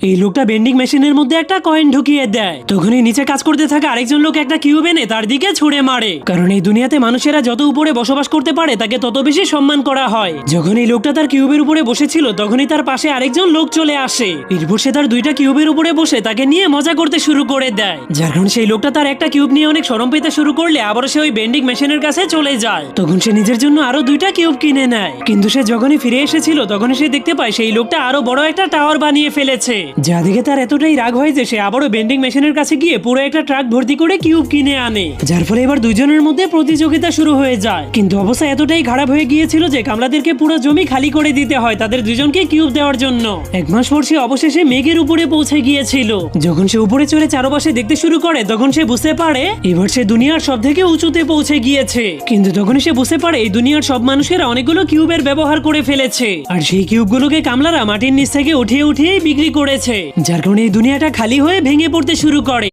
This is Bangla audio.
এই লোকটা বেন্ডিং মেশিনের মধ্যে একটা কয়েন ঢুকিয়ে দেয়। তখনই নিচে কাজ করতে থাকা আরেকজন লোক একটা কিউব এনে তার দিকে ছুড়ে মারে, কারণ এই দুনিয়াতে মানুষেরা যত উপরে বসবাস করতে পারে তাকে তত বেশি সম্মান করা হয়। যখন এই লোকটা তার কিউবের উপরে বসেছিল তখনই তার পাশে আরেকজন লোক চলে আসে। এরপর সে তার দুইটা কিউবের উপরে বসে তাকে নিয়ে মজা করতে শুরু করে দেয়, যার কারণে সেই লোকটা তার একটা কিউব নিয়ে অনেক শরম পেতে শুরু করলে আবারও সে ওই বেন্ডিং মেশিনের কাছে চলে যায়। তখন সে নিজের জন্য আরো দুইটা কিউব কিনে নেয়, কিন্তু সে যখনই ফিরে এসেছিল তখনই সে দেখতে পায় সেই লোকটা আরো বড় একটা টাওয়ার বানিয়ে ফেলেছে, যা দেখে তার এতটাই রাগ হয় যে সে আবারও বেন্ডিং মেশিনের কাছে গিয়ে পুরো একটা ট্রাক ভর্তি করে কিউব কিনে আনে, যার ফলে এবার দুইজনের মধ্যে প্রতিযোগিতা শুরু হয়ে যায়। কিন্তু অবস্থা এতটাই খারাপ হয়ে গিয়েছিল যে কামলাদেরকে পুরো জমি খালি করে দিতে হয় তাদের দুজনকে কিউব দেওয়ার জন্য। এক মাস পর সে অবশেষে মেঘের উপরে পৌঁছে গিয়েছিল। যখন সে উপরে চলে চারপাশে দেখতে শুরু করে তখন সে বুঝতে পারে এবার সে দুনিয়ার সব থেকে উঁচুতে পৌঁছে গিয়েছে। কিন্তু তখনই সে বুঝতে পারে এই দুনিয়ার সব মানুষেরা অনেকগুলো কিউবের ব্যবহার করে ফেলেছে, আর সেই কিউবগুলোকে কামলারা মাটির নিচ থেকে উঠিয়ে উঠিয়ে বিক্রি করেছে, যার কারণে এই দুনিয়াটা খালি হয়ে ভেঙে পড়তে শুরু করে।